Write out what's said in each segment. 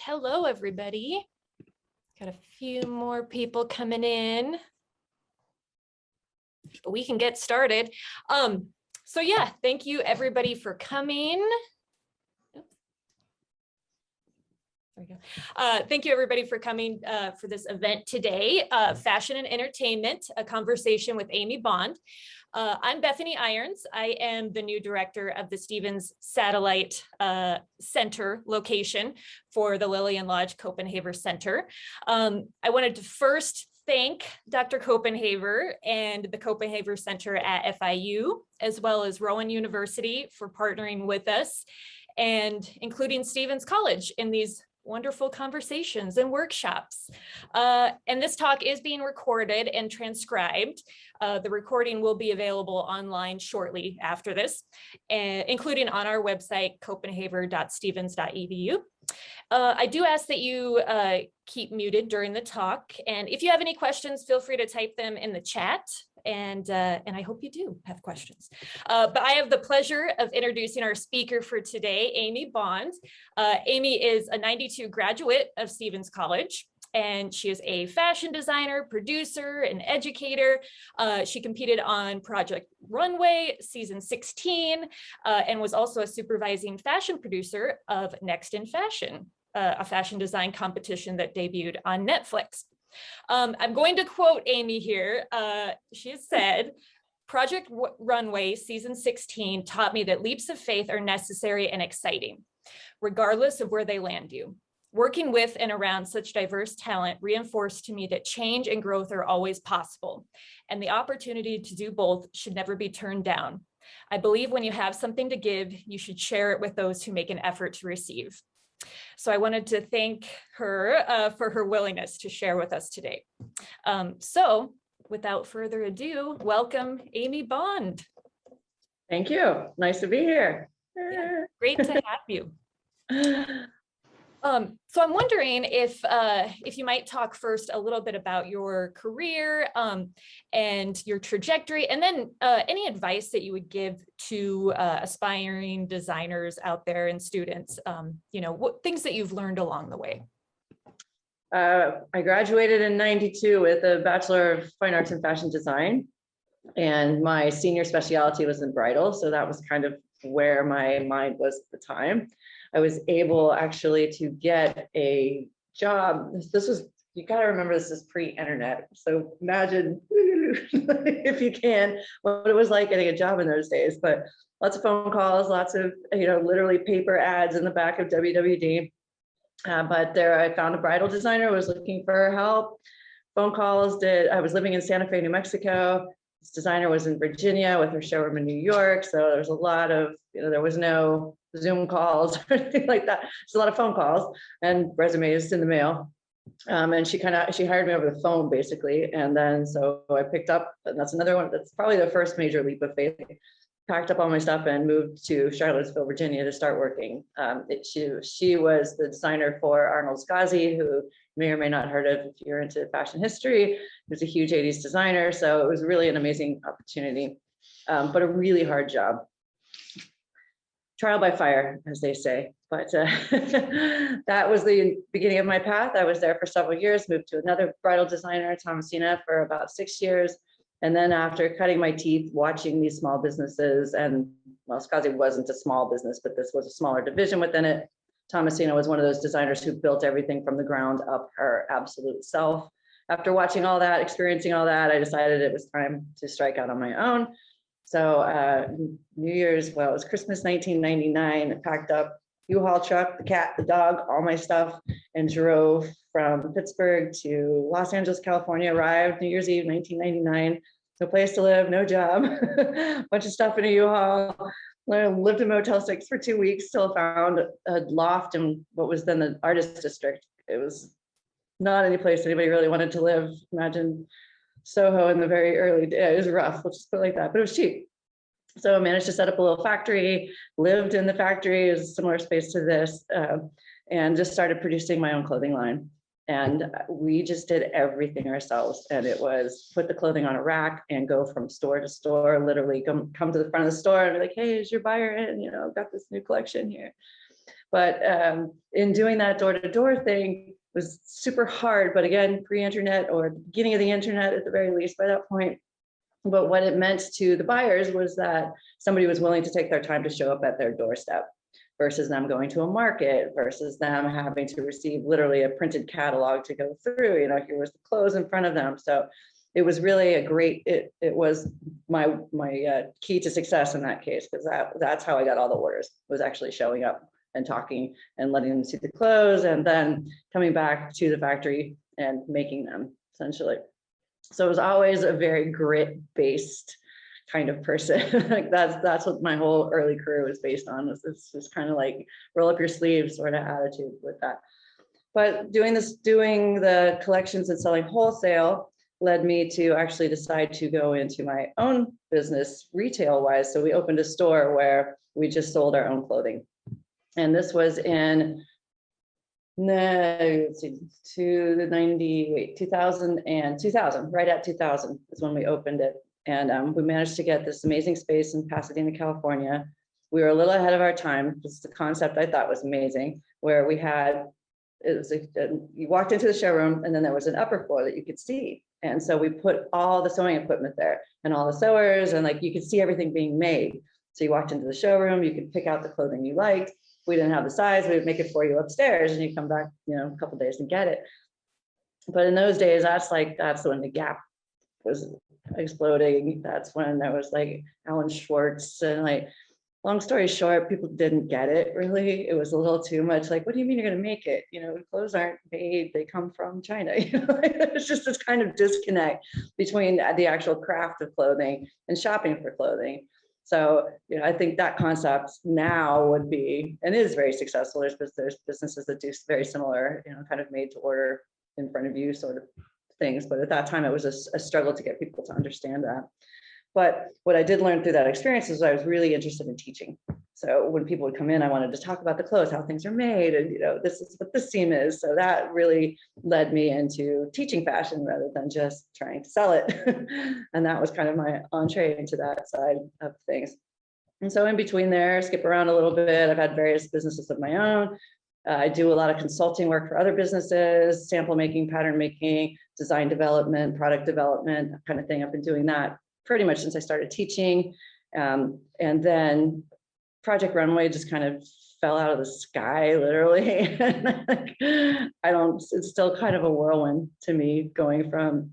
Hello, everybody. Got a few more people coming in, but we can get started. So yeah, thank you everybody for coming. There we go. Thank you everybody for coming for this event today, Fashion and Entertainment, a conversation with Amy Bond. I'm Bethany Irons. I am the new director of the Stevens Satellite Center location for the Lillian Lodge Copenhaver Center. I wanted to first thank Dr. Copenhaver and the Copenhaver Center at FIU, as well as Rowan University for partnering with us and including Stevens College in these wonderful conversations and workshops. And this talk is being recorded and transcribed. The recording will be available online shortly after this, including on our website, copenhaver.stevens.edu. I do ask that you keep muted during the talk. And if you have any questions, feel free to type them in the chat. And I hope you do have questions. But I have the pleasure of introducing our speaker for today, Amy Bond. Amy is a '92 graduate of Stevens College, and she is a fashion designer, producer, and educator. She competed on Project Runway season 16 and was also a supervising fashion producer of Next in Fashion, a fashion design competition that debuted on Netflix. I'm going to quote Amy here. She has said, Project Runway season 16 taught me that leaps of faith are necessary and exciting, regardless of where they land you. Working with and around such diverse talent reinforced to me that change and growth are always possible, and the opportunity to do both should never be turned down. I believe when you have something to give, you should share it with those who make an effort to receive. So I wanted to thank her for her willingness to share with us today. So without further ado, welcome Amy Bond. Thank you. Nice to be here. Yeah, great to have you. So I'm wondering if you might talk first a little bit about your career and your trajectory, and then any advice that you would give to aspiring designers out there and students, what things that you've learned along the way. I graduated in '92 with a Bachelor of Fine Arts in Fashion Design, and my senior specialty was in bridal. So that was kind of where my mind was at the time. I was able actually to get a job. This was, you got to remember, this is pre-internet. So imagine, if you can, what it was like getting a job in those days. But lots of phone calls, lots of, literally paper ads in the back of WWD. But there I found a bridal designer, was looking for help. Phone calls I was living in Santa Fe, New Mexico. This designer was in Virginia with her showroom in New York. So there was a lot of, there was no Zoom calls or anything like that. Just a lot of phone calls and resumes in the mail. And she hired me over the phone basically. And then, so I picked up, and that's another one, that's probably the first major leap of faith. Packed up all my stuff and moved to Charlottesville, Virginia to start working. She was the designer for Arnold Scaasi, who you may or may not heard of if you're into fashion history. He was a huge 80s designer. So it was really an amazing opportunity, but a really hard job. Trial by fire, as they say. But that was the beginning of my path. I was there for several years, moved to another bridal designer, Thomasina, for about 6 years. And then after cutting my teeth, watching these small businesses, and well, Scaasi wasn't a small business, but this was a smaller division within it. Thomasina was one of those designers who built everything from the ground up her absolute self. After watching all that, experiencing all that, I decided it was time to strike out on my own. So New Year's, well, it was Christmas 1999, I packed up U-Haul truck, the cat, the dog, all my stuff, and drove from Pittsburgh to Los Angeles, California. Arrived New Year's Eve, 1999. No place to live, no job, bunch of stuff in a U-Haul. Lived in Motel 6 for 2 weeks, till found a loft in what was then the Artist District. It was not any place anybody really wanted to live. Imagine Soho in the very early days. It was rough, we'll just put it like that, but it was cheap. So I managed to set up a little factory, lived in the factory, is a similar space to this, and just started producing my own clothing line. And we just did everything ourselves. And it was put the clothing on a rack and go from store to store, literally come to the front of the store and be like, hey, is your buyer in? I've got this new collection here. But in doing that door-to-door thing was super hard, but again, pre-internet or the beginning of the internet at the very least by that point. But what it meant to the buyers was that somebody was willing to take their time to show up at their doorstep versus them going to a market, versus them having to receive literally a printed catalog to go through. You know, here was the clothes in front of them. So it was really a great, it was my key to success in that case, because that's how I got all the orders, was actually showing up and talking and letting them see the clothes and then coming back to the factory and making them essentially. So it was always a very grit-based kind of person. Like that's what my whole early career was based on, was this kind of like roll up your sleeves sort of attitude with that. But doing the collections and selling wholesale led me to actually decide to go into my own business retail wise. So we opened a store where we just sold our own clothing. And this was in 2000 and 2000, right at 2000 is when we opened it. And we managed to get this amazing space in Pasadena, California. We were a little ahead of our time. This is the concept I thought was amazing, where we had, you walked into the showroom and then there was an upper floor that you could see. And so we put all the sewing equipment there and all the sewers, and like you could see everything being made. So you walked into the showroom, you could pick out the clothing you liked. We didn't have the size, we would make it for you upstairs and you come back, you know, a couple of days and get it. But in those days, that's when the Gap was exploding. That's when there was like Alan Schwartz, and like, long story short, people didn't get it really. It was a little too much like, what do you mean you're gonna make it? You know, clothes aren't made, they come from China. You know, it's just this kind of disconnect between the actual craft of clothing and shopping for clothing. So, you know, I think that concept now would be, and is very successful. There's businesses that do very similar, you know, kind of made to order in front of you sort of things. But at that time, it was a struggle to get people to understand that. But what I did learn through that experience is I was really interested in teaching. So when people would come in, I wanted to talk about the clothes, how things are made, and, you know, this is what this seam is. So that really led me into teaching fashion rather than just trying to sell it. And that was kind of my entree into that side of things. And so in between there, skip around a little bit. I've had various businesses of my own. I do a lot of consulting work for other businesses, sample making, pattern making, design development, product development, that kind of thing. I've been doing that pretty much since I started teaching. And then Project Runway just kind of fell out of the sky, literally. It's still kind of a whirlwind to me, going from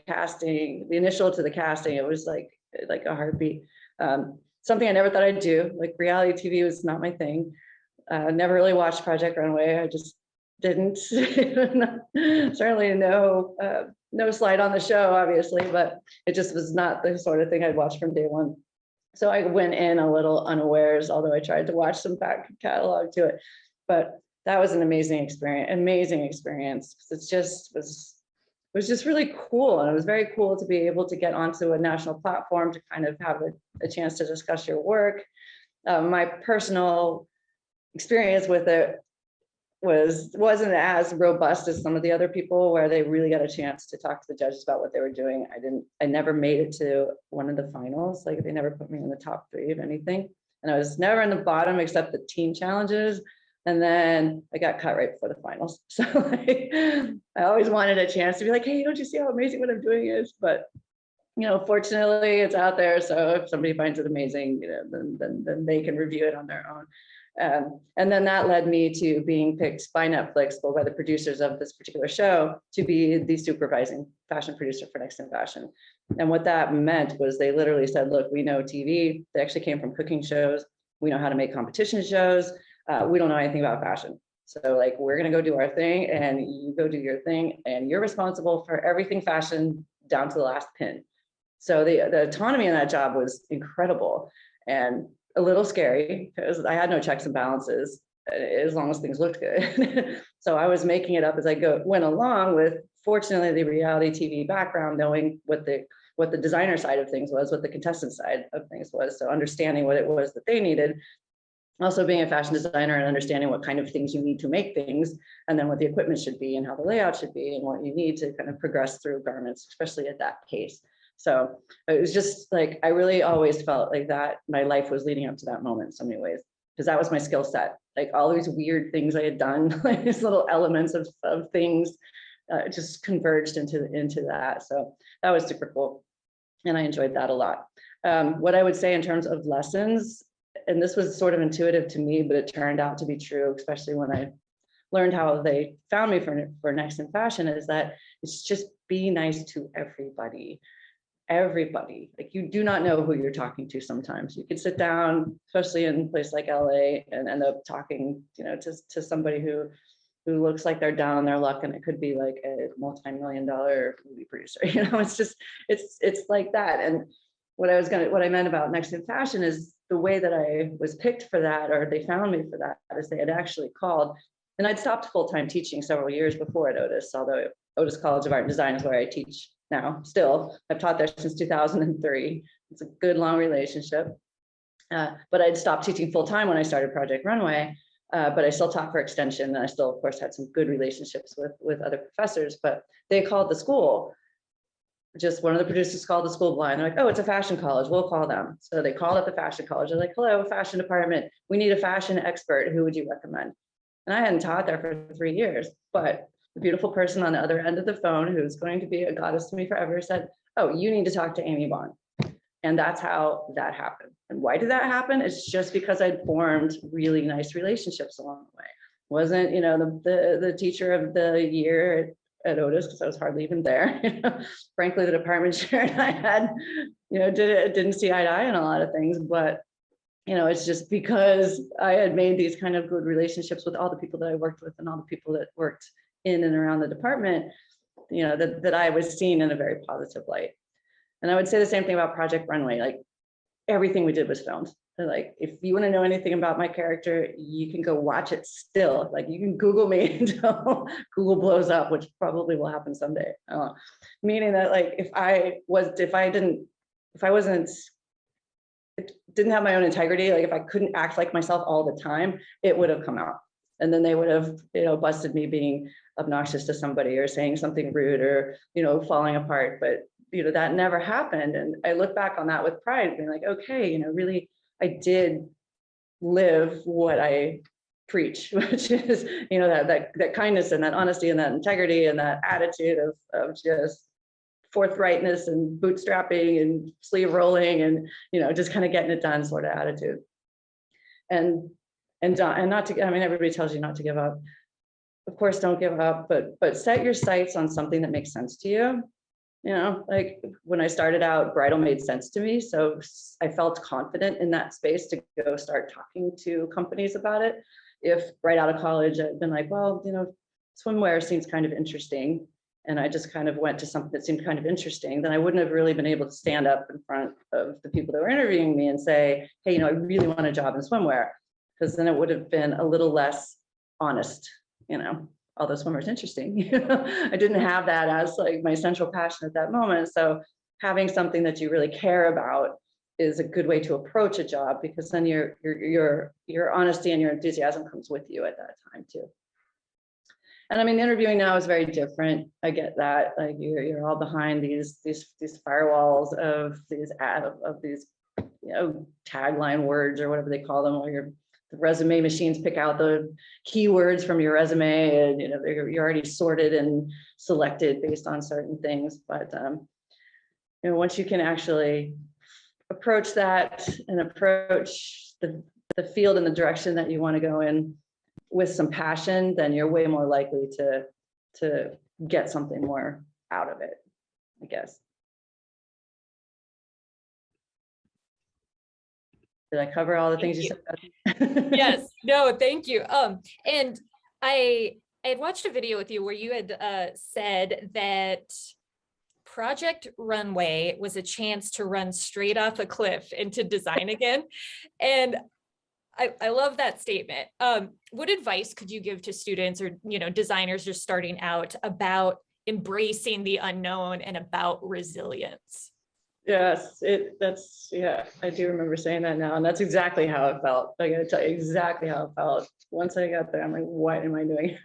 casting, the initial to the casting. It was like a heartbeat. Something I never thought I'd do. Like, reality TV was not my thing. Never really watched Project Runway. I just didn't. Certainly no slide on the show, obviously, but it just was not the sort of thing I'd watch from day one. So I went in a little unawares, although I tried to watch some back catalog to it. But that was an amazing experience. It was just really cool. And it was very cool to be able to get onto a national platform to kind of have a chance to discuss your work. My personal experience with it wasn't as robust as some of the other people, where they really got a chance to talk to the judges about what they were doing. I never made it to one of the finals. Like, they never put me in the top 3 of anything. And I was never in the bottom except the team challenges. And then I got cut right before the finals. So I always wanted a chance to be like, hey, don't you see how amazing what I'm doing is? But, you know, fortunately it's out there. So if somebody finds it amazing, you know, then they can review it on their own. And then that led me to being picked by Netflix, or by the producers of this particular show, to be the supervising fashion producer for Next in Fashion. And what that meant was they literally said, look, we know TV. They actually came from cooking shows. We know how to make competition shows. We don't know anything about fashion. So, like, we're going to go do our thing and you go do your thing, and you're responsible for everything fashion down to the last pin. So the autonomy in that job was incredible and a little scary, because I had no checks and balances as long as things looked good. So I was making it up as I went along, with, fortunately, the reality TV background, knowing what the designer side of things was, what the contestant side of things was. So understanding what it was that they needed. Also being a fashion designer and understanding what kind of things you need to make things, and then what the equipment should be and how the layout should be and what you need to kind of progress through garments, especially at that pace. So it was just like, I really always felt like that my life was leading up to that moment in so many ways, because that was my skill set. Like all these weird things I had done, like these little elements of things just converged into that. So that was super cool. And I enjoyed that a lot. What I would say in terms of lessons, and this was sort of intuitive to me, but it turned out to be true, especially when I learned how they found me for Next in Fashion, is that it's just be nice to everybody. Everybody, like you do not know who you're talking to sometimes. You could sit down, especially in a place like LA, and end up talking, to somebody who looks like they're down on their luck, and it could be like a multi-million-dollar movie producer. It's like that. And what I meant about Next in Fashion is the way that I was picked for that, or they found me for that, is they had actually called, and I'd stopped full-time teaching several years before at Otis, although Otis College of Art and Design is where I teach now. Still, I've taught there since 2003. It's a good long relationship. But I'd stopped teaching full-time when I started Project Runway. But I still taught for extension, and I still, of course, had some good relationships with other professors. But they called the school. Just one of the producers called the school blind. They're like, "Oh, it's a fashion college. We'll call them." So they called up the fashion college. They're like, "Hello, fashion department. We need a fashion expert. Who would you recommend?" And I hadn't taught there for 3 years, but the beautiful person on the other end of the phone, who's going to be a goddess to me forever, said, "Oh, you need to talk to Amy Bond." And that's how that happened. And why did that happen? It's just because I'd formed really nice relationships along the way. Wasn't, the teacher of the year at Otis, because I was hardly even there. Frankly, the department chair and I had, didn't see eye to eye on a lot of things, but it's just because I had made these kind of good relationships with all the people that I worked with and all the people that worked in and around the department, that I was seen in a very positive light. And I would say the same thing about Project Runway. Like everything we did was filmed. Like if you want to know anything about my character, you can go watch it still. Like you can Google me until Google blows up, which probably will happen someday. Meaning that like if I didn't have my own integrity, like if I couldn't act like myself all the time, it would have come out. And then they would have, busted me being obnoxious to somebody or saying something rude or, falling apart. But, that never happened. And I look back on that with pride, being like, okay, really, I did live what I preach, which is, that kindness and that honesty and that integrity and that attitude of just forthrightness and bootstrapping and sleeve rolling and, just kind of getting it done sort of attitude. And not to, everybody tells you not to give up. Of course, don't give up, but set your sights on something that makes sense to you. Like when I started out, bridal made sense to me. So I felt confident in that space to go start talking to companies about it. If right out of college, I'd been like, well, swimwear seems kind of interesting. And I just kind of went to something that seemed kind of interesting, then I wouldn't have really been able to stand up in front of the people that were interviewing me and say, hey, I really want a job in swimwear. Because then it would have been a little less honest, although swimwear is interesting. I didn't have that as like my central passion at that moment. So having something that you really care about is a good way to approach a job, because then your honesty and your enthusiasm comes with you at that time too. And interviewing now is very different. I get that. Like you're all behind these firewalls of these tagline words or whatever they call them, where the resume machines pick out the keywords from your resume, and you're already sorted and selected based on certain things. But once you can actually approach that and approach the field in the direction that you want to go in with some passion, then you're way more likely to get something more out of it, I guess. Did I cover all the things you said? Yes, no, thank you. And I had watched a video with you where you had said that Project Runway was a chance to run straight off a cliff into design again. And I love that statement. What advice could you give to students or, designers just starting out about embracing the unknown and about resilience? Yes, I do remember saying that now, and that's exactly how it felt. I gotta tell you exactly how it felt. Once I got there, I'm like, what am I doing?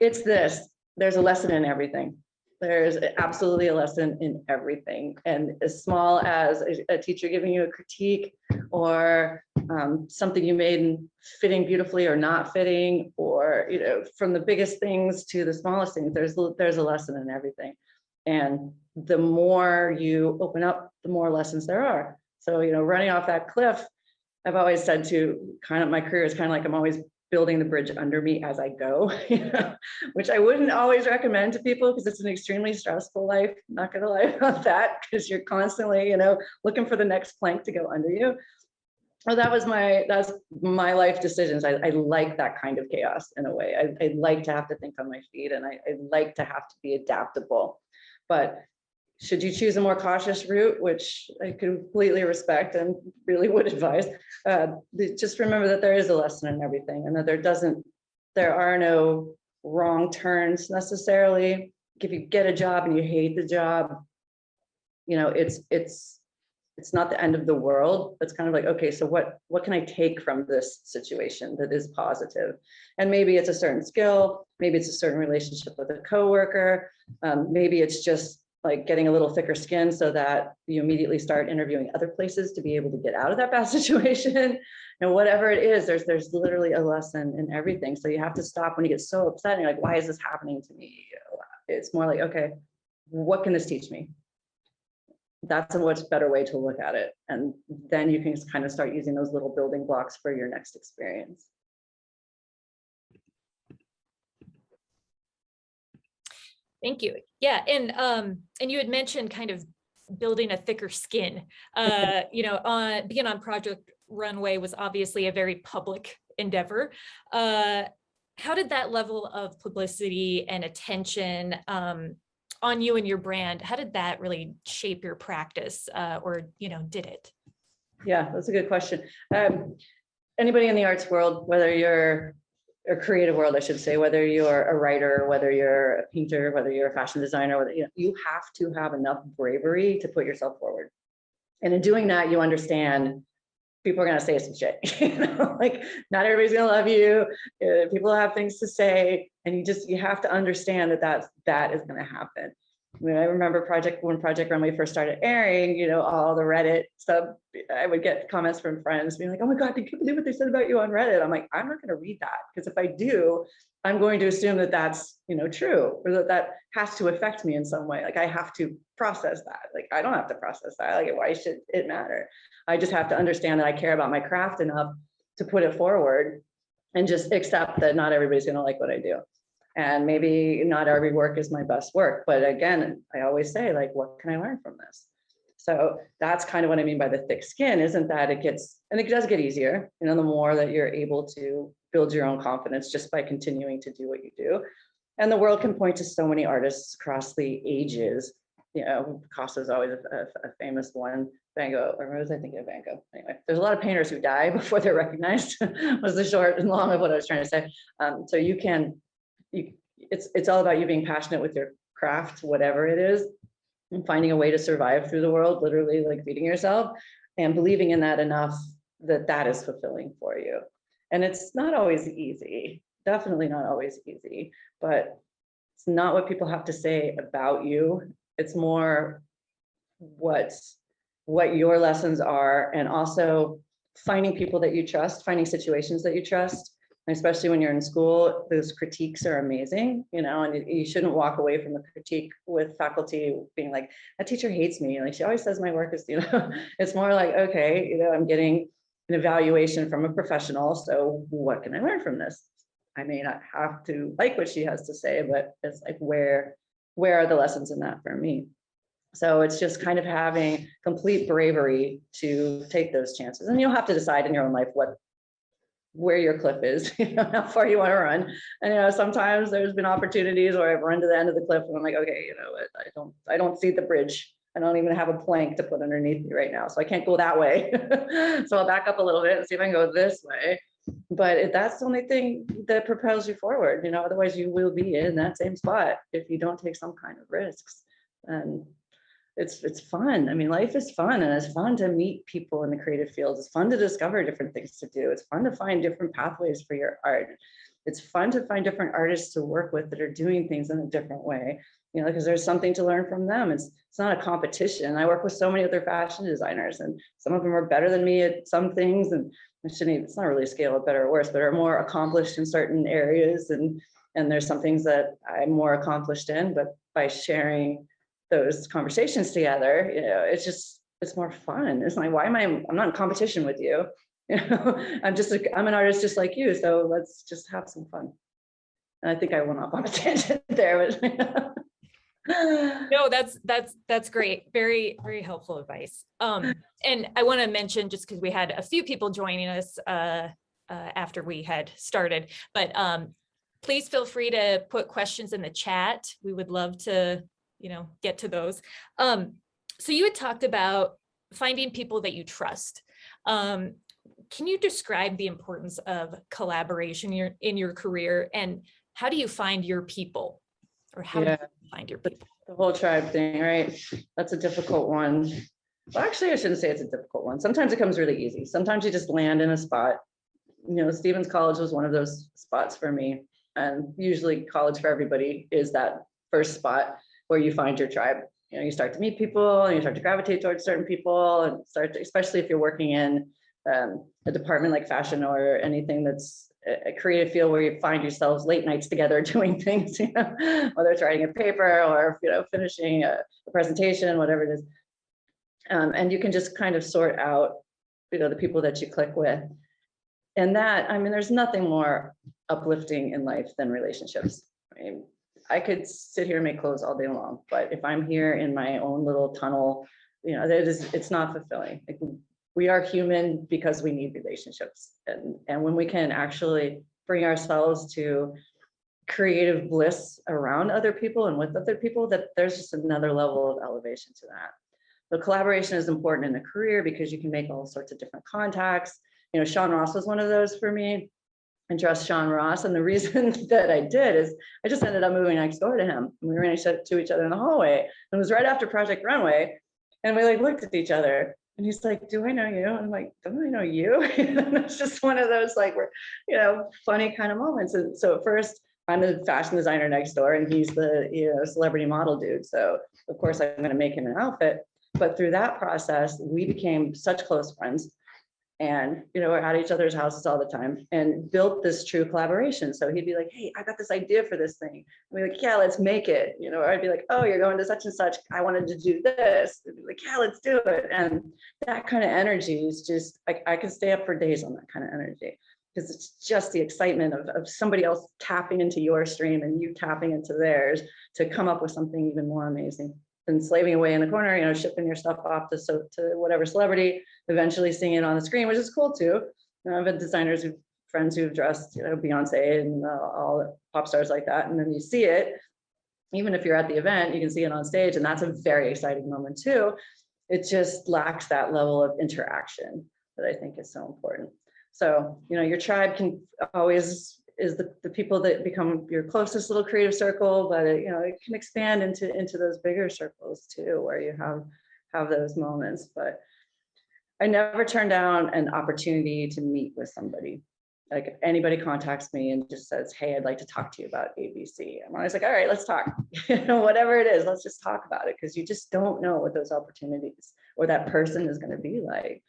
It's this, there's a lesson in everything. There's absolutely a lesson in everything. And as small as a teacher giving you a critique, or something you made and fitting beautifully or not fitting, or, you know, from the biggest things to the smallest things, there's a lesson in everything. And the more you open up, the more lessons there are. So, you know, running off that cliff, I've always said to kind of, my career is kind of like I'm always building the bridge under me as I go, you know, which I wouldn't always recommend to people because it's an extremely stressful life. I'm not gonna lie about that, because you're constantly, you know, looking for the next plank to go under you. Oh, that's my life decisions. I like that kind of chaos in a way. I like to have to think on my feet, and I like to have to be adaptable. But should you choose a more cautious route, which I completely respect and really would advise, just remember that there is a lesson in everything, and that there are no wrong turns necessarily. If you get a job and you hate the job, you know, it's not the end of the world. It's kind of like, okay, so what can I take from this situation that is positive? And maybe it's a certain skill, maybe it's a certain relationship with a coworker, maybe it's just like getting a little thicker skin so that you immediately start interviewing other places to be able to get out of that bad situation. And whatever it is, there's literally a lesson in everything. So you have to stop when you get so upset and you're like, why is this happening to me? It's more like, okay, what can this teach me? That's a much better way to look at it. And then you can kind of start using those little building blocks for your next experience. Thank you. Yeah, and you had mentioned kind of building a thicker skin. You know, being on Project Runway was obviously a very public endeavor. How did that level of publicity and attention on you and your brand, how did that really shape your practice, or, you know, did it? Yeah, that's a good question. Anybody in the arts world, whether you're or creative world, I should say, whether you're a writer, whether you're a painter, whether you're a fashion designer, whether, you know, you have to have enough bravery to put yourself forward. And in doing that, you understand people are going to say some shit, you know, like not everybody's going to love you. People have things to say, and you have to understand that is going to happen. I mean, I remember when Project Runway first started airing, you know, all the Reddit stuff, I would get comments from friends being like, oh my God, did you believe what they said about you on Reddit? I'm like, I'm not going to read that, because if I do, I'm going to assume that that's, you know, true, or that has to affect me in some way. Like I have to process that. Like I don't have to process that. Like why should it matter? I just have to understand that I care about my craft enough to put it forward, and just accept that not everybody's going to like what I do. And maybe not every work is my best work, but again, I always say, like, what can I learn from this? So that's kind of what I mean by the thick skin, isn't that it does get easier, you know, the more that you're able to build your own confidence just by continuing to do what you do. And the world can point to so many artists across the ages. You know, Picasso's always a famous one. Van Gogh, or was I thinking of Van Gogh? Anyway, there's a lot of painters who die before they're recognized, was the short and long of what I was trying to say. So it's all about you being passionate with your craft, whatever it is, and finding a way to survive through the world, literally like feeding yourself, and believing in that enough that is fulfilling for you. And it's not always easy, definitely not always easy, but it's not what people have to say about you. It's more what your lessons are, and also finding people that you trust, finding situations that you trust. And especially when you're in school, those critiques are amazing, you know, and you shouldn't walk away from the critique with faculty being like, that teacher hates me. Like, she always says my work is, you know, it's more like, okay, you know, I'm getting an evaluation from a professional. So what can I learn from this? I may not have to like what she has to say, but it's like, where are the lessons in that for me? So it's just kind of having complete bravery to take those chances. And you'll have to decide in your own life where your cliff is, you know, how far you want to run. And, you know, sometimes there's been opportunities where I've run to the end of the cliff and I'm like, okay, you know what, I don't see the bridge. I don't even have a plank to put underneath me right now. So I can't go that way. So I'll back up a little bit and see if I can go this way. But that's the only thing that propels you forward, you know, otherwise you will be in that same spot if you don't take some kind of risks. And it's fun. I mean, life is fun, and it's fun to meet people in the creative fields. It's fun to discover different things to do. It's fun to find different pathways for your art. It's fun to find different artists to work with that are doing things in a different way. you know, because there's something to learn from them. It's not a competition. I work with so many other fashion designers, and some of them are better than me at some things, and it's not really a scale of better or worse, but are more accomplished in certain areas, and there's some things that I'm more accomplished in. But by sharing those conversations together, you know, it's more fun. It's like, I'm not in competition with you. You know, I'm an artist just like you, so let's just have some fun. And I think I went off on a tangent there, but No, that's great. Very, very helpful advice. And I want to mention, just because we had a few people joining us after we had started, but please feel free to put questions in the chat. We would love to, you know, get to those. So you had talked about finding people that you trust. Can you describe the importance of collaboration in your career, and how do you find your people, or how do you find your people? The whole tribe thing, right? That's a difficult one. Well, actually, I shouldn't say it's a difficult one. Sometimes it comes really easy. Sometimes you just land in a spot. You know, Stevens College was one of those spots for me. And usually college for everybody is that first spot where you find your tribe. You know, you start to meet people and you start to gravitate towards certain people, and especially if you're working in a department like fashion or anything that's a creative field where you find yourselves late nights together doing things, you know, whether it's writing a paper or, you know, finishing a presentation, whatever it is. And you can just kind of sort out, you know, the people that you click with. And that, I mean, there's nothing more uplifting in life than relationships. I mean, I could sit here and make clothes all day long, but if I'm here in my own little tunnel, you know, it's not fulfilling. Like, we are human because we need relationships. And when we can actually bring ourselves to creative bliss around other people and with other people, that there's just another level of elevation to that. But collaboration is important in a career because you can make all sorts of different contacts. You know, Sean Ross was one of those for me. I trust Sean Ross. And the reason that I did is I just ended up moving next door to him. We ran to each other in the hallway. And it was right after Project Runway. And we like looked at each other. And he's like, do I know you? And I'm like, don't I know you? And it's just one of those, like, we're, you know, funny kind of moments. And so at first, I'm the fashion designer next door, and he's the, you know, celebrity model dude. So of course I'm going to make him an outfit. But through that process, we became such close friends. And, you know, we're at each other's houses all the time and built this true collaboration. So he'd be like, hey, I got this idea for this thing. And we're like, yeah, let's make it. You know, or I'd be like, oh, you're going to such and such. I wanted to do this. They'd be like, yeah, let's do it. And that kind of energy is just, I could stay up for days on that kind of energy, because it's just the excitement of somebody else tapping into your stream and you tapping into theirs to come up with something even more amazing than slaving away in the corner, you know, shipping your stuff off to whatever celebrity, eventually seeing it on the screen, which is cool too. You know, I've had designers, friends who've dressed, you know, Beyonce and all the pop stars like that. And then you see it, even if you're at the event, you can see it on stage, and that's a very exciting moment too. It just lacks that level of interaction that I think is so important. So, you know, your tribe can always is the people that become your closest little creative circle, but it, you know, it can expand into those bigger circles too, where you have those moments. But I never turn down an opportunity to meet with somebody. Like, if anybody contacts me and just says, hey, I'd like to talk to you about ABC, I'm always like, all right, let's talk. You know, whatever it is, let's just talk about it, because you just don't know what those opportunities or that person is going to be like.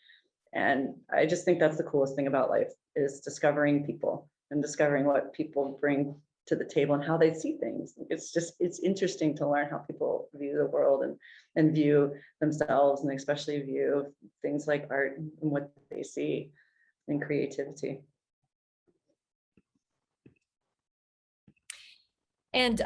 And I just think that's the coolest thing about life, is discovering people and discovering what people bring to the table and how they see things. It's interesting to learn how people view the world and view themselves, and especially view things like art and what they see in creativity. And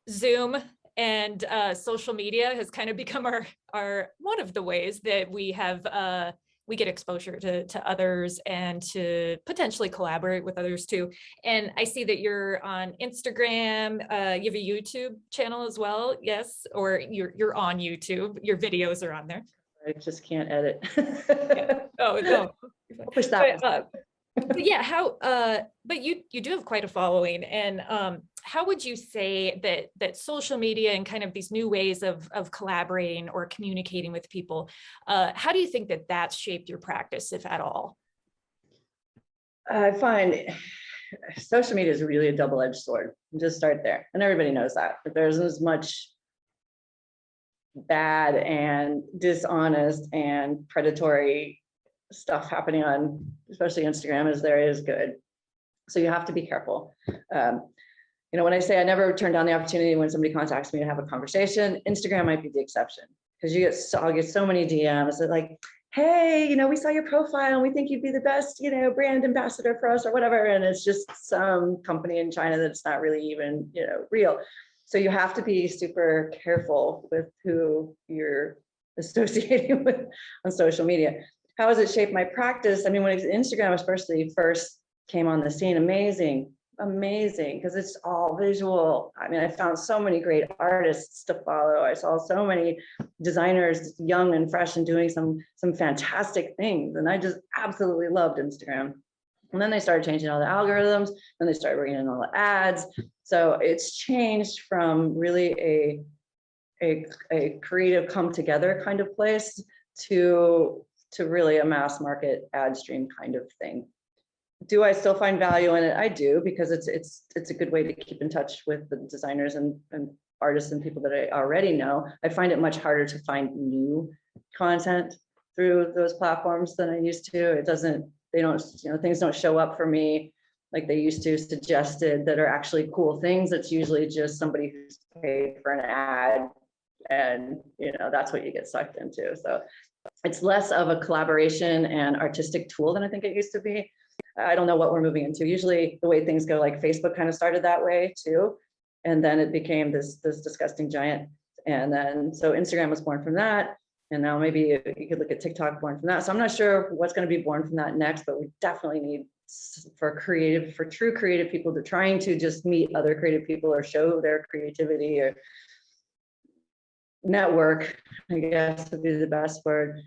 Zoom and social media has kind of become our one of the ways that we have we get exposure to others and to potentially collaborate with others too. And I see that you're on Instagram. You have a YouTube channel as well, yes? Or you're on YouTube. Your videos are on there. I just can't edit. Yeah. Oh no. Push that. But yeah, but you do have quite a following, and how would you say that social media and kind of these new ways of collaborating or communicating with people, how do you think that's shaped your practice, if at all? I find social media is really a double-edged sword. Just start there. And everybody knows that. But there's as much bad and dishonest and predatory stuff happening on, especially Instagram, as there is good. So you have to be careful. You know, when I say I never turn down the opportunity when somebody contacts me to have a conversation, Instagram might be the exception, because I'll get so many DMs that like, hey, you know, we saw your profile and we think you'd be the best, you know, brand ambassador for us or whatever. And it's just some company in China that's not really even, you know, real. So you have to be super careful with who you're associating with on social media. How has it shaped my practice? I mean, when Instagram especially first came on the scene, amazing, because it's all visual. I mean, I found so many great artists to follow. I saw so many designers, young and fresh, and doing some fantastic things. And I just absolutely loved Instagram. And then they started changing all the algorithms, and they started bringing in all the ads. So it's changed from really a creative come together kind of place to really a mass market ad stream kind of thing. Do I still find value in it? I do, because it's a good way to keep in touch with the designers and artists and people that I already know. I find it much harder to find new content through those platforms than I used to. They don't, you know, things don't show up for me like they used to, suggested, that are actually cool things. It's usually just somebody who's paid for an ad, and you know, that's what you get sucked into. So it's less of a collaboration and artistic tool than I think it used to be. I don't know what we're moving into. Usually the way things go, like Facebook kind of started that way too. And then it became this disgusting giant. And then, so Instagram was born from that. And now maybe you could look at TikTok born from that. So I'm not sure what's going to be born from that next, but we definitely need for true creative people to trying to just meet other creative people or show their creativity or network, I guess would be the best word.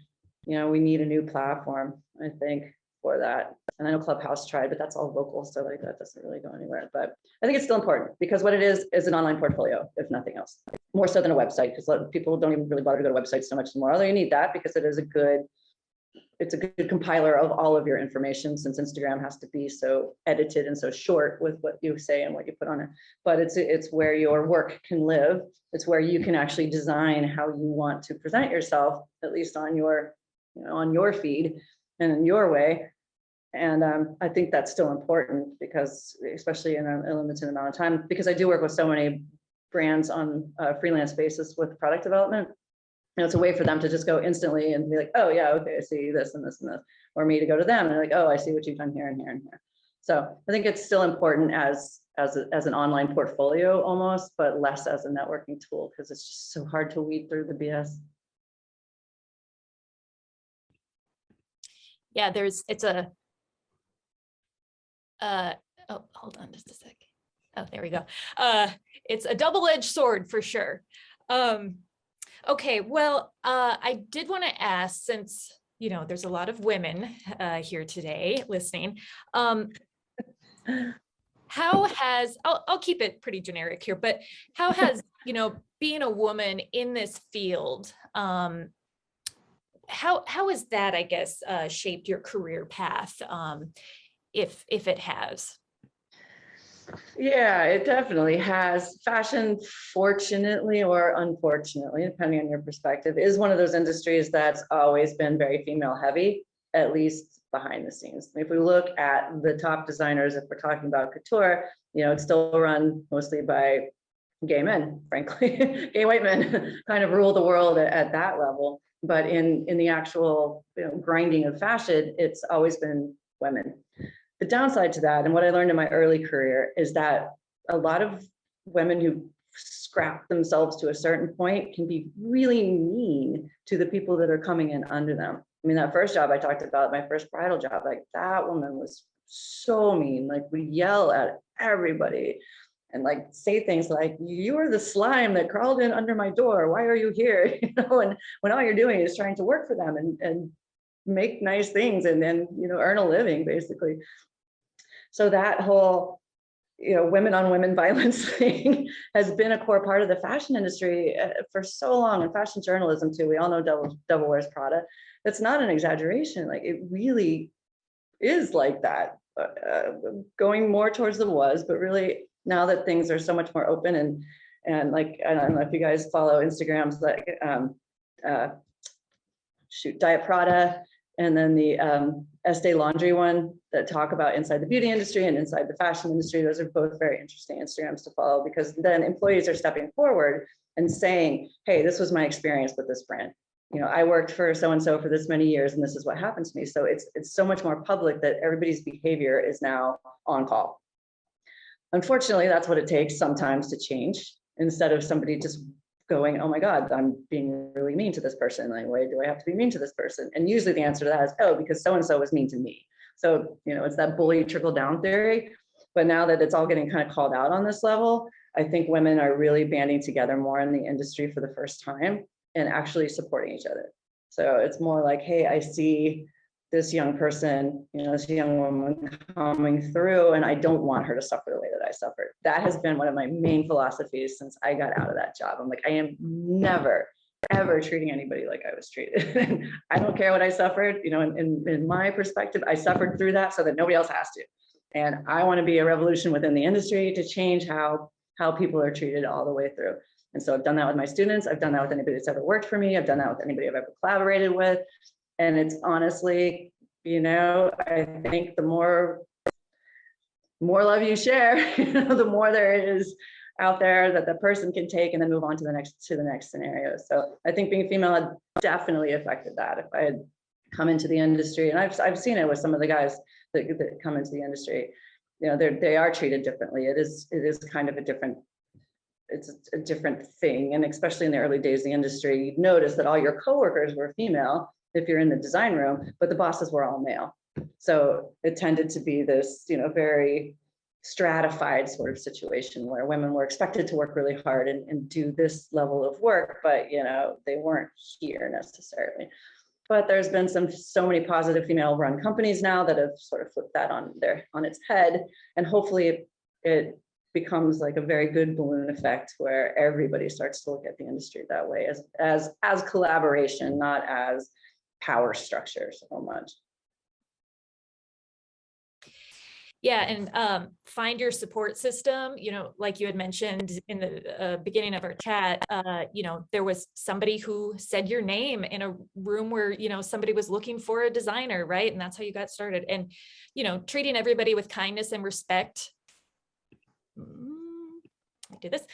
You know, we need a new platform, I think, for that. And I know Clubhouse tried, but that's all local, so like that doesn't really go anywhere. But I think it's still important, because what it is an online portfolio, if nothing else, more so than a website, because a lot of people don't even really bother to go to websites so much anymore. Although you need that, because it's a good compiler of all of your information, since Instagram has to be so edited and so short with what you say and what you put on it. But it's where your work can live. It's where you can actually design how you want to present yourself, at least on your, you know, on your feed and in your way. And I think that's still important, because especially in a limited amount of time, because I do work with so many brands on a freelance basis with product development. You know, it's a way for them to just go instantly and be like, oh yeah, okay, I see this and this and this, or me to go to them and they're like, oh, I see what you've done here and here and here. So I think it's still important as an online portfolio almost, but less as a networking tool, because it's just so hard to weed through the BS. Yeah, oh, hold on just a sec. Oh, there we go. It's a double-edged sword for sure. Okay, well, I did want to ask, since, you know, there's a lot of women here today listening, how has, I'll keep it pretty generic here, but how has, you know, being a woman in this field, how has that, I guess, shaped your career path, if it has? Yeah, it definitely has. Fashion, fortunately or unfortunately, depending on your perspective, is one of those industries that's always been very female heavy, at least behind the scenes. If we look at the top designers, if we're talking about couture, you know, it's still run mostly by gay men, frankly. Gay white men kind of rule the world at that level. But in the actual, you know, grinding of fashion, it's always been women. The downside to that, and what I learned in my early career, is that a lot of women who scrap themselves to a certain point can be really mean to the people that are coming in under them. I mean, that first job I talked about, my first bridal job, like that woman was so mean, like would yell at everybody and like say things like, you are the slime that crawled in under my door. Why are you here? You know, and when all you're doing is trying to work for them and make nice things and then, you know, earn a living basically. So that whole, you know, women on women violence thing has been a core part of the fashion industry for so long, and fashion journalism too. We all know Devil Wears Prada. That's not an exaggeration. Like it really is like that. going more towards the was, but really now that things are so much more open and like, I don't know if you guys follow Instagrams like Diet Prada, and then the Estee Laundry one that talk about inside the beauty industry and inside the fashion industry. Those are both very interesting Instagrams to follow, because then employees are stepping forward and saying, hey, this was my experience with this brand. You know, I worked for so-and-so for this many years, and this is what happened to me. So it's so much more public that everybody's behavior is now on call. Unfortunately, that's what it takes sometimes to change, instead of somebody just going, oh my God, I'm being really mean to this person. Like, why do I have to be mean to this person? And usually the answer to that is, oh, because so-and-so was mean to me. So, you know, it's that bully trickle down theory. But now that it's all getting kind of called out on this level, I think women are really banding together more in the industry for the first time and actually supporting each other. So it's more like, hey, I see this young person, you know, this young woman coming through, and I don't want her to suffer the way that I suffered. That has been one of my main philosophies since I got out of that job. I'm like, I am never, ever treating anybody like I was treated. I don't care what I suffered, you know, in my perspective, I suffered through that so that nobody else has to. And I want to be a revolution within the industry to change how people are treated all the way through. And so I've done that with my students. I've done that with anybody that's ever worked for me. I've done that with anybody I've ever collaborated with. And it's honestly, you know, I think the more love you share, you know, the more there is out there that the person can take and then move on to the next scenario. So I think being female had definitely affected that. If I had come into the industry, and I've seen it with some of the guys that come into the industry, you know, they are treated differently. It is kind of it's a different thing. And especially in the early days of the industry, you'd notice that all your coworkers were female if you're in the design room, but the bosses were all male. So it tended to be this, you know, very stratified sort of situation where women were expected to work really hard and do this level of work, but, you know, they weren't here necessarily. But there's been so many positive female run companies now that have sort of flipped that on its head. And hopefully it becomes like a very good balloon effect where everybody starts to look at the industry that way as collaboration, not as power structure so much. Yeah, and find your support system. You know, like you had mentioned in the beginning of our chat, you know, there was somebody who said your name in a room where, you know, somebody was looking for a designer, right? And that's how you got started. And, you know, treating everybody with kindness and respect. I do this,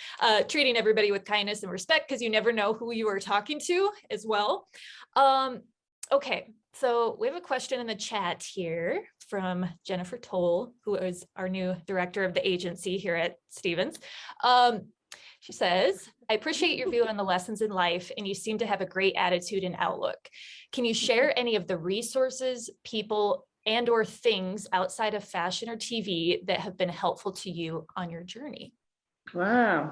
treating everybody with kindness and respect, because you never know who you are talking to as well. Okay, so we have a question in the chat here from Jennifer Toll, who is our new director of the agency here at Stevens. She says, I appreciate your view on the lessons in life, and you seem to have a great attitude and outlook. Can you share any of the resources, people, and or things outside of fashion or TV that have been helpful to you on your journey? Wow.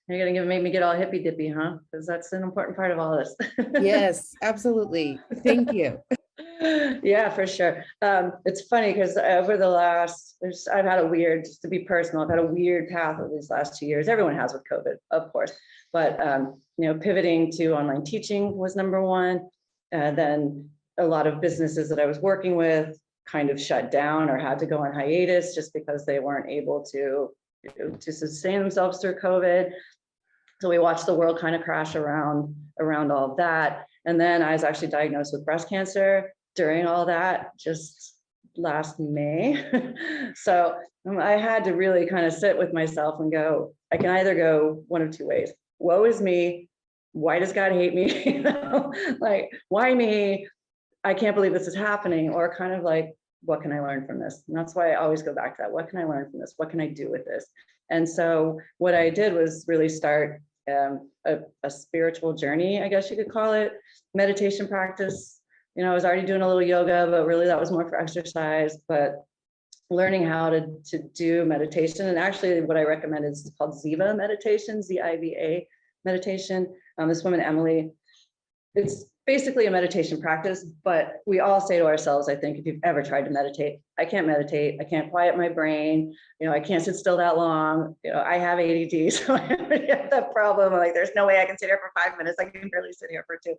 You're gonna make me get all hippy dippy, huh? Because that's an important part of all this. Yes, absolutely. Thank you. Yeah, for sure. It's funny because over the last, I've had a weird, just to be personal, I've had a weird path over these last 2 years. Everyone has with COVID, of course. But you know, pivoting to online teaching was number one. Then a lot of businesses that I was working with kind of shut down or had to go on hiatus just because they weren't able to sustain themselves through COVID. So we watched the world kind of crash around all of that. And then I was actually diagnosed with breast cancer during all that, just last May. So I had to really kind of sit with myself and go, I can either go one of two ways. Woe is me. Why does God hate me? You know, like, why me? I can't believe this is happening. Or kind of like, what can I learn from this? And that's why I always go back to that. What can I learn from this? What can I do with this? And so what I did was really start a spiritual journey, I guess you could call it, meditation practice. You know, I was already doing a little yoga, but really that was more for exercise, but learning how to do meditation. And actually what I recommend is called Ziva meditation, Z-I-V-A meditation. This woman, Emily, it's basically a meditation practice, but we all say to ourselves, I think, if you've ever tried to meditate, I can't meditate, I can't quiet my brain, I can't sit still that long, I have ADD, so I have that problem. Like, there's no way I can sit here for 5 minutes, I can barely sit here for 2.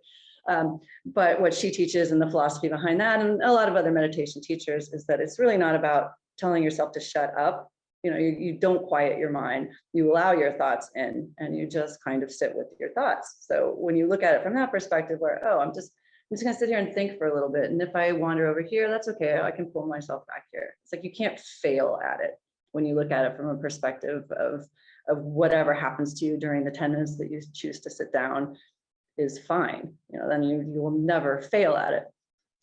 But what she teaches and the philosophy behind that, and a lot of other meditation teachers, is that it's really not about telling yourself to shut up. You don't quiet your mind, you allow your thoughts in, and you just kind of sit with your thoughts. So when you look at it from that perspective, where, oh, I'm just gonna sit here and think for a little bit, and if I wander over here, that's okay, I can pull myself back here. It's like you can't fail at it when you look at it from a perspective of whatever happens to you during the 10 minutes that you choose to sit down is fine. Then you will never fail at it.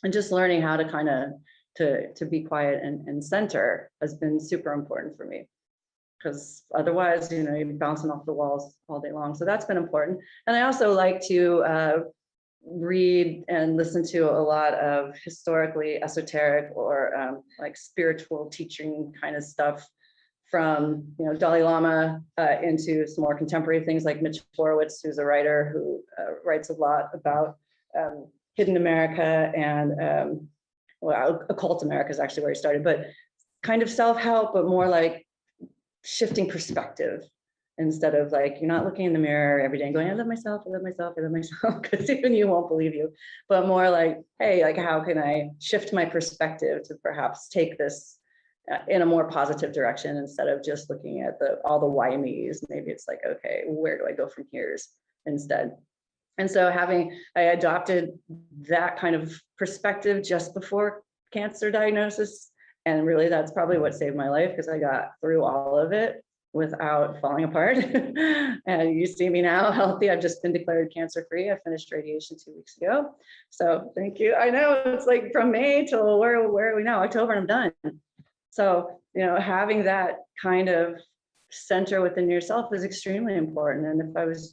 And just learning how to kind of to be quiet and center has been super important for me, because otherwise, you're bouncing off the walls all day long. So that's been important. And I also like to read and listen to a lot of historically esoteric or like spiritual teaching kind of stuff, from Dalai Lama into some more contemporary things like Mitch Horowitz, who's a writer who writes a lot about hidden America and well, occult America is actually where he started, but kind of self-help, but more like shifting perspective, instead of like, you're not looking in the mirror every day and going, I love myself, I love myself, I love myself, because even you won't believe you, but more like, hey, like, how can I shift my perspective to perhaps take this in a more positive direction, instead of just looking at all the why me's. Maybe it's like, okay, where do I go from here instead? And so I adopted that kind of perspective just before cancer diagnosis. And really, that's probably what saved my life, because I got through all of it without falling apart. And you see me now, healthy. I've just been declared cancer-free. I finished radiation 2 weeks ago. So thank you. I know it's like from May till where are we now? October, and I'm done. So, having that kind of center within yourself is extremely important. And if it was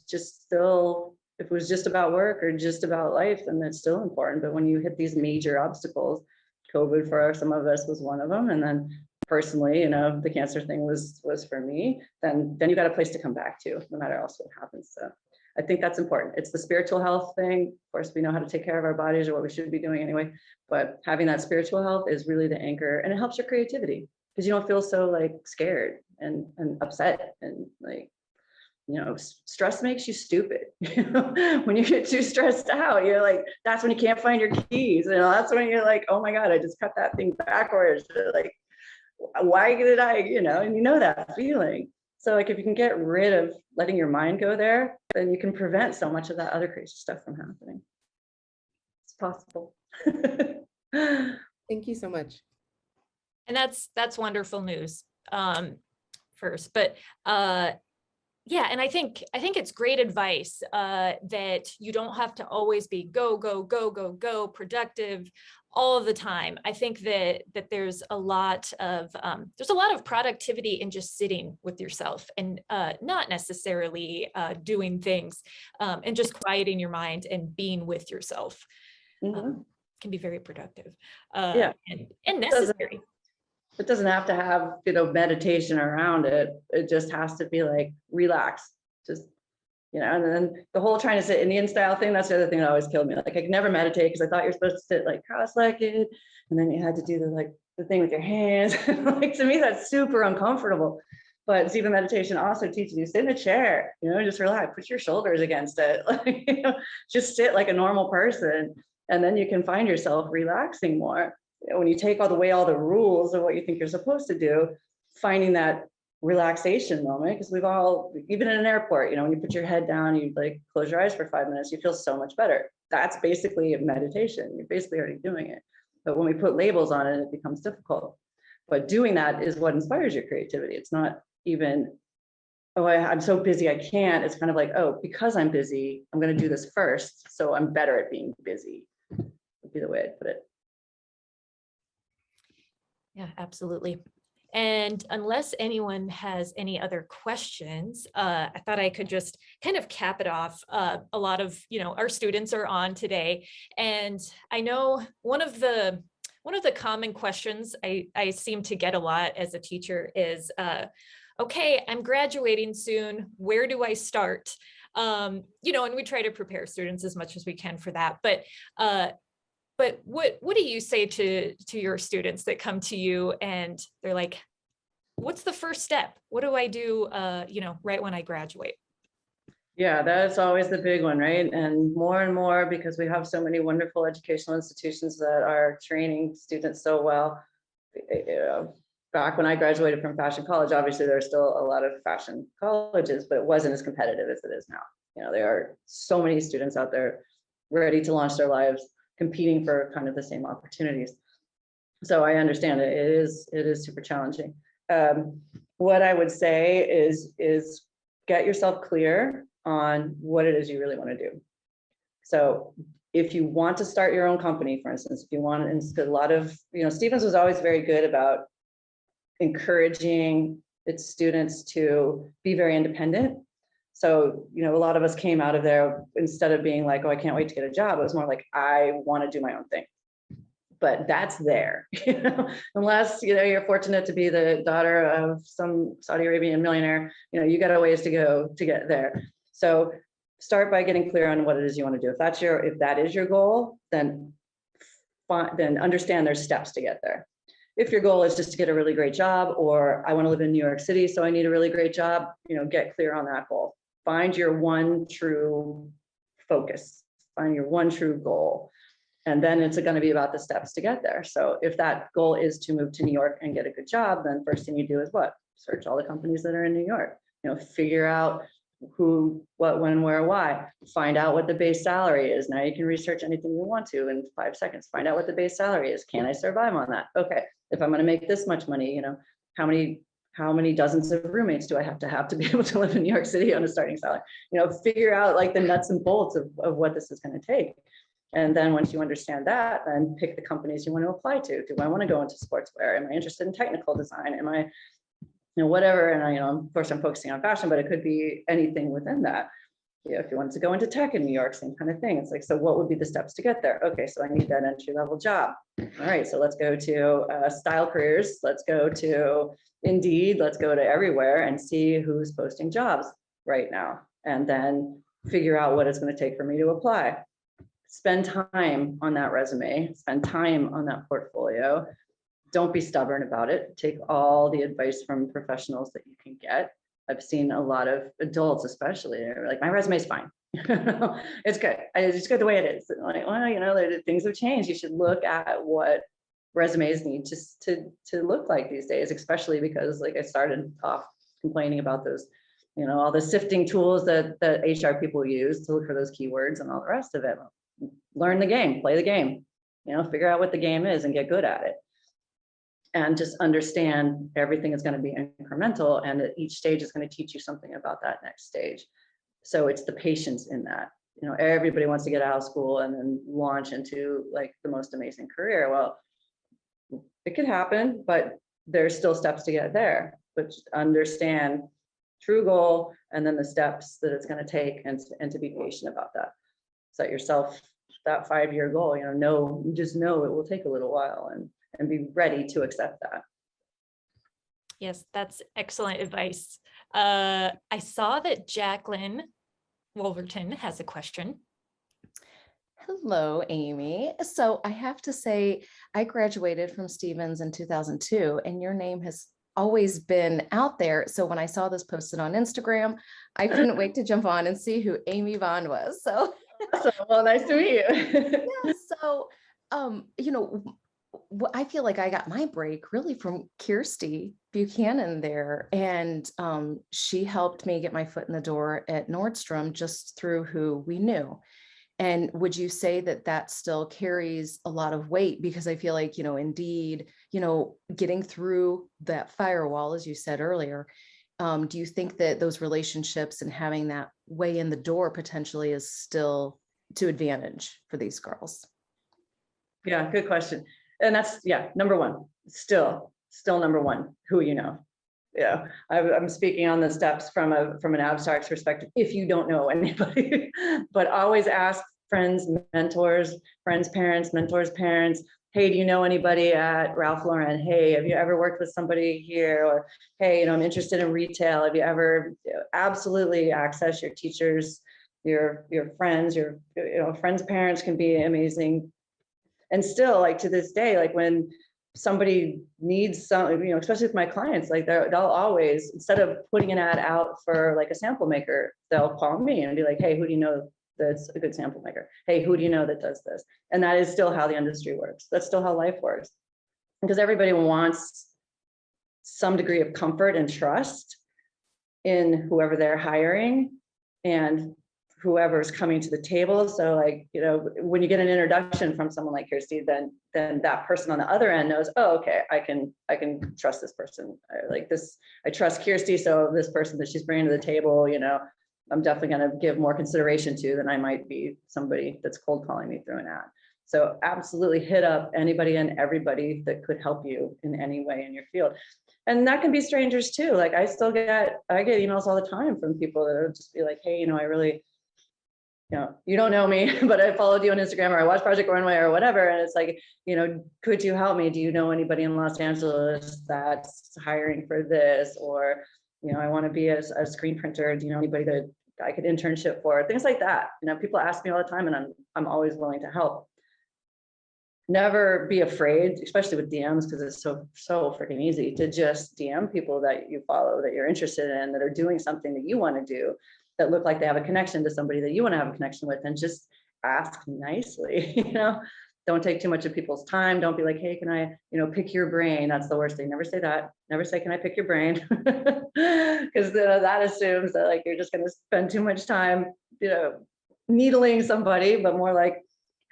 just about work or just about life, then it's still important. But when you hit these major obstacles, COVID for some of us was one of them. And then personally, the cancer thing was for me, then you got a place to come back to, no matter else what happens. So I think that's important. It's the spiritual health thing. Of course, we know how to take care of our bodies, or what we should be doing anyway, but having that spiritual health is really the anchor, and it helps your creativity, because you don't feel so like scared and upset, and like, stress makes you stupid. When you get too stressed out, you're like, that's when you can't find your keys. That's when you're like, oh my God, I just cut that thing backwards. Like, why did I, and that feeling. So like, if you can get rid of letting your mind go there, then you can prevent so much of that other crazy stuff from happening. It's possible. Thank you so much. And that's wonderful news. First, but yeah, and I think it's great advice that you don't have to always be go productive all of the time. I think that there's a lot of productivity in just sitting with yourself and not necessarily doing things, and just quieting your mind and being with yourself. Can be very productive and necessary. It doesn't have to have, meditation around it. It just has to be like, relax, just, and then the whole trying to sit Indian style thing, that's the other thing that always killed me. Like, I could never meditate because I thought you're supposed to sit like cross-legged, and then you had to do the thing with your hands. Like, to me, that's super uncomfortable. But Ziva meditation also teaches you, sit in a chair, just relax, put your shoulders against it, like, just sit like a normal person. And then you can find yourself relaxing more. When you take all the rules of what you think you're supposed to do, finding that relaxation moment, because we've all, even in an airport, when you put your head down, you like close your eyes for 5 minutes, you feel so much better. That's basically a meditation. You're basically already doing it. But when we put labels on it, it becomes difficult. But doing that is what inspires your creativity. It's not even, oh, I'm so busy, I can't. It's kind of like, oh, because I'm busy, I'm going to do this first, so I'm better at being busy, would be the way I'd put it. Yeah, absolutely. And unless anyone has any other questions, I thought I could just kind of cap it off. A lot of, our students are on today, and I know one of the common questions I seem to get a lot as a teacher is, okay, I'm graduating soon. Where do I start? You know, and we try to prepare students as much as we can for that. But what do you say to your students that come to you and they're like, what's the first step? What do I do, you know, right when I graduate? Yeah, that's always the big one, right? And more, because we have so many wonderful educational institutions that are training students so well. Back when I graduated from fashion college, obviously there are still a lot of fashion colleges, but it wasn't as competitive as it is now. You know, there are so many students out there ready to launch their lives, competing for kind of the same opportunities. So I understand it. It is super challenging. What I would say is get yourself clear on what it is you really want to do. So if you want to start your own company, for instance, if you want, and a lot of, you know, Stevens was always very good about encouraging its students to be very independent. So, you know, a lot of us came out of there, instead of being like, oh, I can't wait to get a job, it was more like, I want to do my own thing. But that's there, you know, unless, you know, you're fortunate to be the daughter of some Saudi Arabian millionaire, you know, you got a ways to go to get there. So start by getting clear on what it is you want to do. If that is your goal, then understand there's steps to get there. If your goal is just to get a really great job, or I want to live in New York City, so I need a really great job, you know, get clear on that goal. Find your one true focus, find your one true goal. And then it's going to be about the steps to get there. So if that goal is to move to New York and get a good job, then first thing you do is what? Search all the companies that are in New York, you know, figure out who, what, when, where, why, find out what the base salary is. Now you can research anything you want to in 5 seconds, find out what the base salary is. Can I survive on that? Okay, if I'm going to make this much money, you know, how many dozens of roommates do I have to be able to live in New York City on a starting salary? You know, figure out like the nuts and bolts of what this is going to take. And then once you understand that, then pick the companies you want to apply to. Do I want to go into sportswear? Am I interested in technical design? Am I, you know, whatever. And I, you know, of course I'm focusing on fashion, but it could be anything within that. You know, if you wanted to go into tech in New York, same kind of thing. It's like, so what would be the steps to get there? Okay, so I need that entry level job. All right, so let's go to Style Careers. Let's go to Indeed. Let's go to everywhere and see who's posting jobs right now. And then figure out what it's going to take for me to apply. Spend time on that resume, spend time on that portfolio. Don't be stubborn about it. Take all the advice from professionals that you can get. I've seen a lot of adults, especially, they're like, my resume is fine. It's good. It's good the way it is. Like, well, you know, things have changed. You should look at what resumes need just to look like these days, especially because, like, I started off complaining about those, you know, all the sifting tools that HR people use to look for those keywords and all the rest of it. Learn the game, play the game, you know, figure out what the game is and get good at it. And just understand everything is going to be incremental, and that each stage is going to teach you something about that next stage. So it's the patience in that. You know, everybody wants to get out of school and then launch into like the most amazing career. Well, it could happen, but there's still steps to get there. But understand true goal and then the steps that it's going to take, and to be patient about that. Set yourself that 5-year goal, you know, just know it will take a little while, and be ready to accept that. Yes, that's excellent advice. I saw that Jacqueline Wolverton has a question. Hello, Amy. So I have to say, I graduated from Stevens in 2002, and your name has always been out there. So when I saw this posted on Instagram, I couldn't wait to jump on and see who Amy Bond was. So, well, nice to meet you. yeah, so, you know, I feel like I got my break really from Kirsty Buchanan there. And she helped me get my foot in the door at Nordstrom just through who we knew. And would you say that that still carries a lot of weight? Because I feel like, you know, Indeed, you know, getting through that firewall, as you said earlier, do you think that those relationships and having that way in the door potentially is still to advantage for these girls? Yeah, good question. And that's, yeah, number one, still number one, who you know. Yeah, I'm speaking on the steps from an abstract perspective, if you don't know anybody, but always ask friends, mentors, friends' parents, mentors' parents. Hey, do you know anybody at Ralph Lauren? Hey, have you ever worked with somebody here? Or, hey, you know, I'm interested in retail. Have you ever, absolutely access your teachers, your friends, your, you know, friends' parents can be amazing. And still, like to this day, like when somebody needs some, you know, especially with my clients, like they'll always, instead of putting an ad out for like a sample maker, they'll call me and be like, hey, who do you know that's a good sample maker? Hey, who do you know that does this? And that is still how the industry works. That's still how life works. Because everybody wants some degree of comfort and trust in whoever they're hiring and whoever's coming to the table. So like, you know, when you get an introduction from someone like Kirsty, then that person on the other end knows, oh, okay, I can trust this person. I trust Kirsty. So this person that she's bringing to the table, you know, I'm definitely going to give more consideration to than I might be somebody that's cold calling me through an ad. So absolutely hit up anybody and everybody that could help you in any way in your field. And that can be strangers too. Like I get emails all the time from people that will just be like, hey, you know, I really, you know, you don't know me, but I followed you on Instagram or I watched Project Runway or whatever. And it's like, you know, could you help me? Do you know anybody in Los Angeles that's hiring for this? Or, you know, I want to be a screen printer. Do you know anybody that I could internship for? Things like that. You know, people ask me all the time and I'm always willing to help. Never be afraid, especially with DMs, because it's so freaking easy to just DM people that you follow, that you're interested in, that are doing something that you want to do, that look like they have a connection to somebody that you want to have a connection with, and just ask nicely. You know, don't take too much of people's time. Don't be like, hey, can I, you know, pick your brain? That's the worst thing. Never say that. Never say, can I pick your brain? Because that assumes that like you're just going to spend too much time, you know, needling somebody, but more like,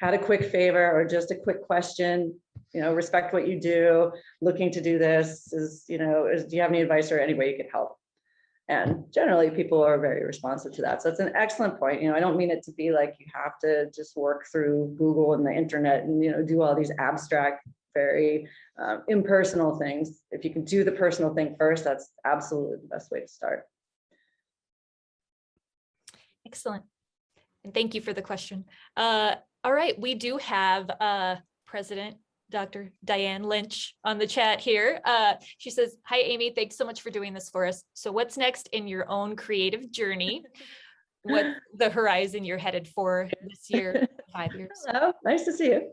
had a quick favor or just a quick question, you know, respect what you do, looking to do this, do you have any advice or any way you could help? And generally people are very responsive to that. So it's an excellent point. You know, I don't mean it to be like you have to just work through Google and the internet and, you know, do all these abstract, very impersonal things. If you can do the personal thing first, that's absolutely the best way to start. Excellent. And thank you for the question. All right, we do have President Dr. Diane Lynch on the chat here. She says, hi, Amy, thanks so much for doing this for us. So what's next in your own creative journey? What's the horizon you're headed for this year, 5 years? Hello, nice to see you.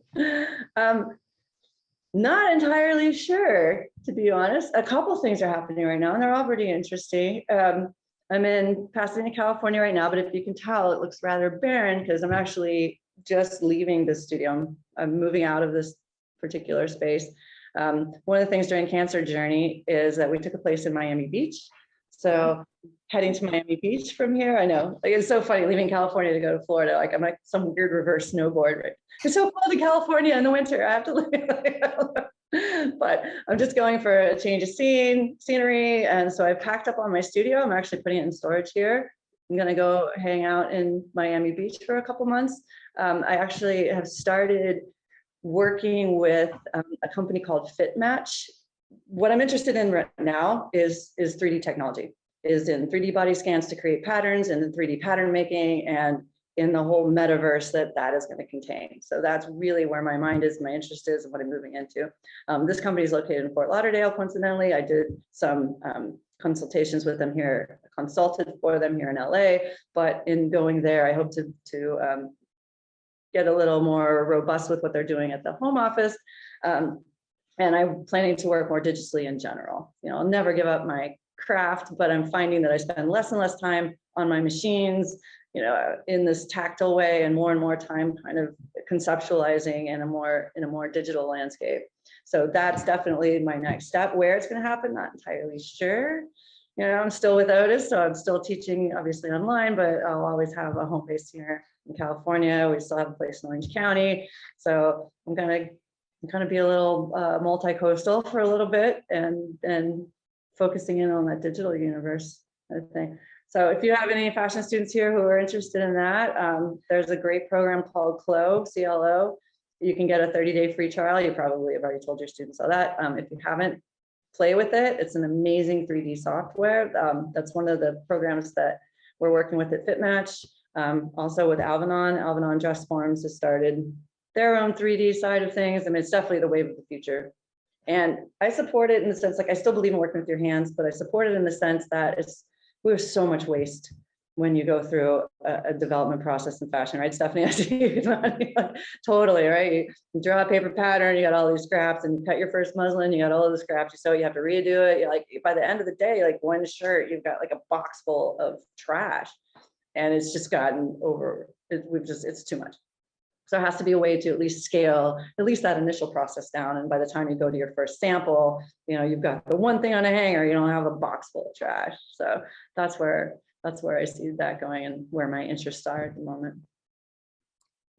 Not entirely sure, to be honest. A couple things are happening right now, and they're all pretty interesting. I'm in Pasadena, California right now, but if you can tell, it looks rather barren because I'm actually just leaving the studio. I'm moving out of this particular space. One of the things during Cancer Journey is that we took a place in Miami Beach. So heading to Miami Beach from here, I know, like it's so funny leaving California to go to Florida. Like I'm like some weird reverse snowboard, right? It's so cold in California in the winter. I have to leave. But I'm just going for a change of scenery. And so I packed up on my studio. I'm actually putting it in storage here. I'm gonna go hang out in Miami Beach for a couple months. I actually have started working with a company called FitMatch. What I'm interested in right now is 3D technology, is in 3D body scans to create patterns and in 3D pattern making and in the whole metaverse that is going to contain. So that's really where my mind is, my interest is, and what I'm moving into. This company is located in Fort Lauderdale, coincidentally. I did some consultations with them here, consulted for them here in LA, but in going there, I hope to get a little more robust with what they're doing at the home office. And I'm planning to work more digitally in general. You know, I'll never give up my craft, but I'm finding that I spend less and less time on my machines, you know, in this tactile way, and more time kind of conceptualizing in a more digital landscape. So that's definitely my next step. Where it's going to happen, not entirely sure. You know, I'm still with Otis, so I'm still teaching obviously online, but I'll always have a home base here in California. We still have a place in Orange County. So I'm gonna be a little multi-coastal for a little bit and focusing in on that digital universe, I think. So if you have any fashion students here who are interested in that, there's a great program called CLO, C-L-O. You can get a 30-day free trial. You probably have already told your students all that. If you haven't, play with it. It's an amazing 3D software. That's one of the programs that we're working with at FitMatch. Also with Alvanon Dress Forms has started their own 3D side of things. I mean, it's definitely the wave of the future. And I support it in the sense, like I still believe in working with your hands, but I support it in the sense that we have so much waste when you go through a development process in fashion, right, Stephanie? I see you nodding, like, totally, right? You draw a paper pattern, you got all these scraps, and you cut your first muslin, you got all the scraps, so you have to redo it. You're like, by the end of the day, like one shirt, you've got like a box full of trash, and it's just gotten over. It's too much. So it has to be a way to at least scale at least that initial process down. And by the time you go to your first sample, you know, you've got the one thing on a hanger, you don't have a box full of trash. So that's where I see that going and where my interests are at the moment.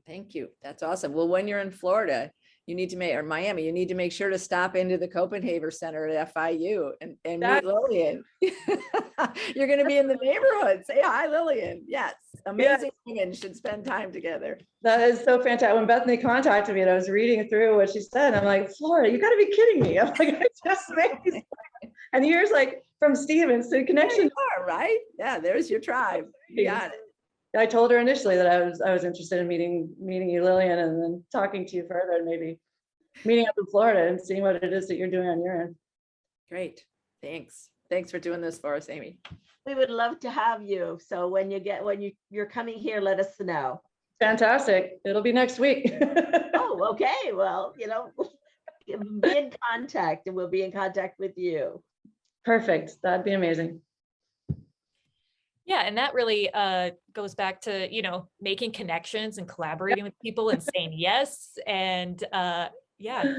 Thank you. That's awesome. Well, when you're in Florida, you need to make, or Miami, you need to make sure to stop into the Copenhagen Center at FIU and meet Lillian. You're going to be in the neighborhood. Say hi, Lillian. Yes. Amazing women should spend time together. That is so fantastic. When Bethany contacted me and I was reading through what she said, I'm like, Florida, you got to be kidding me. I'm like, I just made these. And here's like from Stevens to Connection. Are, right? Yeah, there's your tribe. You got it. I told her initially that I was interested in meeting you, Lillian, and then talking to you further, and maybe meeting up in Florida and seeing what it is that you're doing on your end. Great. Thanks. Thanks for doing this for us, Amy. We would love to have you. So when you're coming here, let us know. Fantastic. It'll be next week. Oh, okay. Well, you know, be in contact and we'll be in contact with you. Perfect. That'd be amazing. Yeah, and that really goes back to, you know, making connections and collaborating with people and saying yes. And yeah.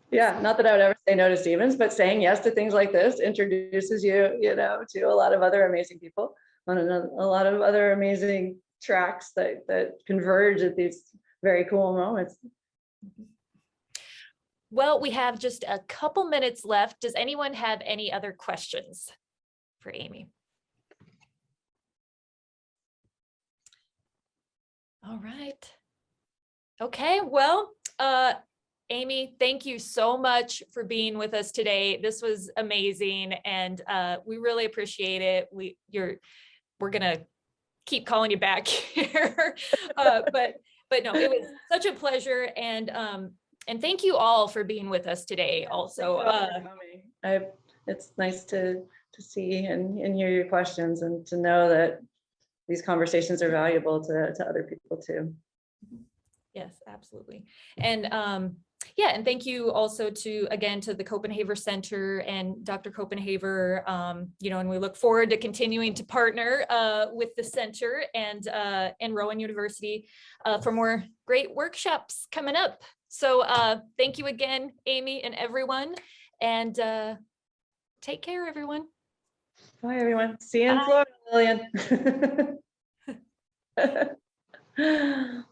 Yeah, not that I would ever say no to Stevens, but saying yes to things like this introduces you, you know, to a lot of other amazing people on a lot of other amazing tracks that converge at these very cool moments. Well, we have just a couple minutes left. Does anyone have any other questions for Amy? All right. Okay, well, Amy, thank you so much for being with us today. This was amazing, and we really appreciate it. We're gonna keep calling you back here, but no, it was such a pleasure, and thank you all for being with us today. Also, it's nice to see and hear your questions and to know that these conversations are valuable to other people too. Yes, absolutely. And yeah, and thank you also to the Copenhagen Center and Dr. Copenhagen, you know, and we look forward to continuing to partner with the center and Rowan University for more great workshops coming up. So thank you again, Amy and everyone, and take care, everyone. Bye, everyone. See you in Florida, Lillian.